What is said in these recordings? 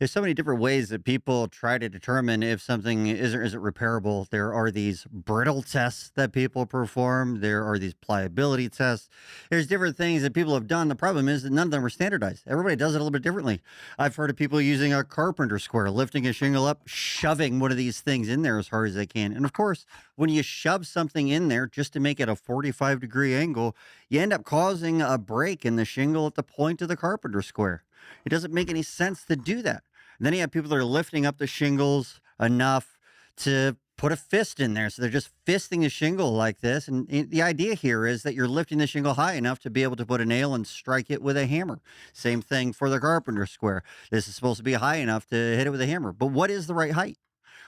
There's so many different ways that people try to determine if something is or isn't repairable. There are these brittle tests that people perform. There are these pliability tests. There's different things that people have done. The problem is that none of them are standardized. Everybody does it a little bit differently. I've heard of people using a carpenter square, lifting a shingle up, shoving one of these things in there as hard as they can. And of course, when you shove something in there just to make it a 45-degree angle, you end up causing a break in the shingle at the point of the carpenter square. It doesn't make any sense to do that. And then you have people that are lifting up the shingles enough to put a fist in there. So they're just fisting the shingle like this. And the idea here is that you're lifting the shingle high enough to be able to put a nail and strike it with a hammer. Same thing for the carpenter square. This is supposed to be high enough to hit it with a hammer. But what is the right height?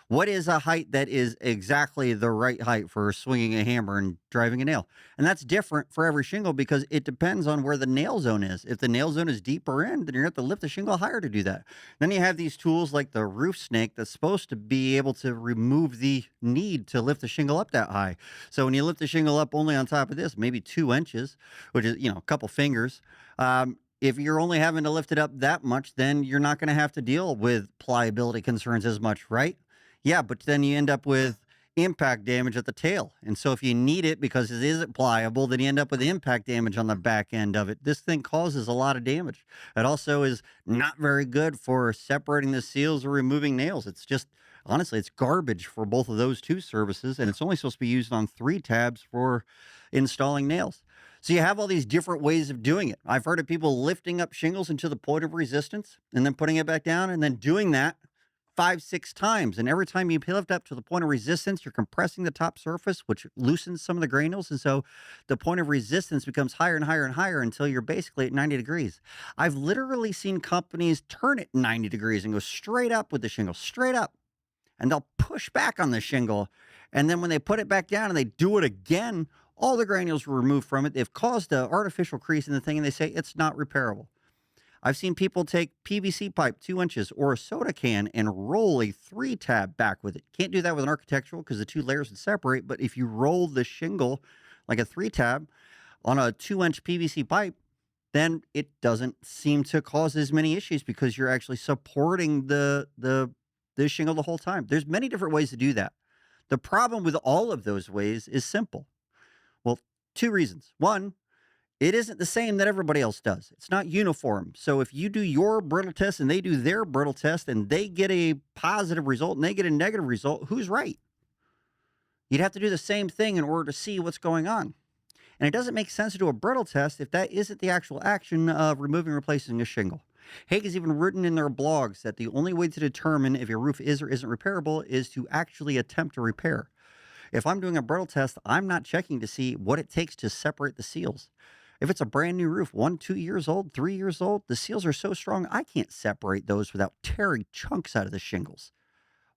What is a height that is exactly the right height for swinging a hammer and driving a nail? And that's different for every shingle because it depends on where the nail zone is. If the nail zone is deeper in, then you're going to have to lift the shingle higher to do that. Then you have these tools like the roof snake that's supposed to be able to remove the need to lift the shingle up that high. So when you lift the shingle up only on top of this, maybe 2 inches, which is, a couple fingers, if you're only having to lift it up that much, then you're not going to have to deal with pliability concerns as much, right? Yeah, but then you end up with impact damage at the tail. And so if you need it because it isn't pliable, then you end up with impact damage on the back end of it. This thing causes a lot of damage. It also is not very good for separating the seals or removing nails. It's just, honestly, it's garbage for both of those two services. And it's only supposed to be used on 3 tabs for installing nails. So you have all these different ways of doing it. I've heard of people lifting up shingles into the point of resistance and then putting it back down and then doing that 5, 6 times. And every time you lift up to the point of resistance, you're compressing the top surface, which loosens some of the granules. And so the point of resistance becomes higher and higher and higher until you're basically at 90 degrees. I've literally seen companies turn it 90 degrees and go straight up with the shingle, straight up. And they'll push back on the shingle. And then when they put it back down and they do it again, all the granules were removed from it. They've caused an artificial crease in the thing and they say it's not repairable. I've seen people take PVC pipe 2 inches or a soda can and roll a 3 tab back with it. Can't do that with an architectural because the two layers would separate. But if you roll the shingle like a 3 tab on a 2 inch PVC pipe, then it doesn't seem to cause as many issues because you're actually supporting the shingle the whole time. There's many different ways to do that. The problem with all of those ways is simple. Well, two reasons. One, it isn't the same that everybody else does. It's not uniform. So if you do your brittle test and they do their brittle test and they get a positive result and they get a negative result, who's right? You'd have to do the same thing in order to see what's going on. And it doesn't make sense to do a brittle test if that isn't the actual action of removing and replacing a shingle. Hague has even written in their blogs that the only way to determine if your roof is or isn't repairable is to actually attempt to repair. If I'm doing a brittle test, I'm not checking to see what it takes to separate the seals. If it's a brand new roof, 1, 2 years old, 3 years old, the seals are so strong, I can't separate those without tearing chunks out of the shingles.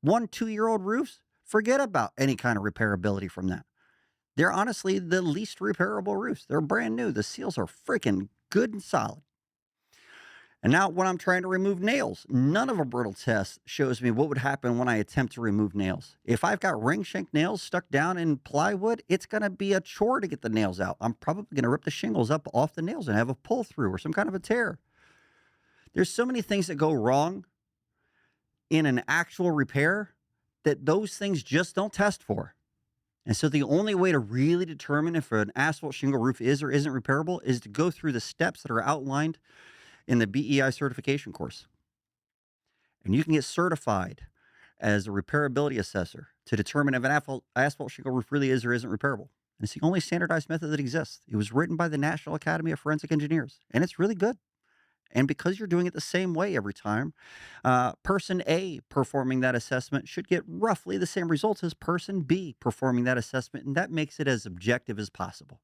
1, 2 year old roofs, forget about any kind of repairability from that. They're honestly the least repairable roofs. They're brand new. The seals are freaking good and solid. And now when I'm trying to remove nails, none of a brittle test shows me what would happen when I attempt to remove nails. If I've got ring shank nails stuck down in plywood, it's going to be a chore to get the nails out. I'm probably going to rip the shingles up off the nails and have a pull through or some kind of a tear. There's so many things that go wrong in an actual repair that those things just don't test for. And so the only way to really determine if an asphalt shingle roof is or isn't repairable is to go through the steps that are outlined in the BEI certification course. And you can get certified as a repairability assessor to determine if an asphalt shingle roof really is or isn't repairable. And it's the only standardized method that exists. It was written by the National Academy of Forensic Engineers, and it's really good. And because you're doing it the same way every time, person A performing that assessment should get roughly the same results as person B performing that assessment, and that makes it as objective as possible.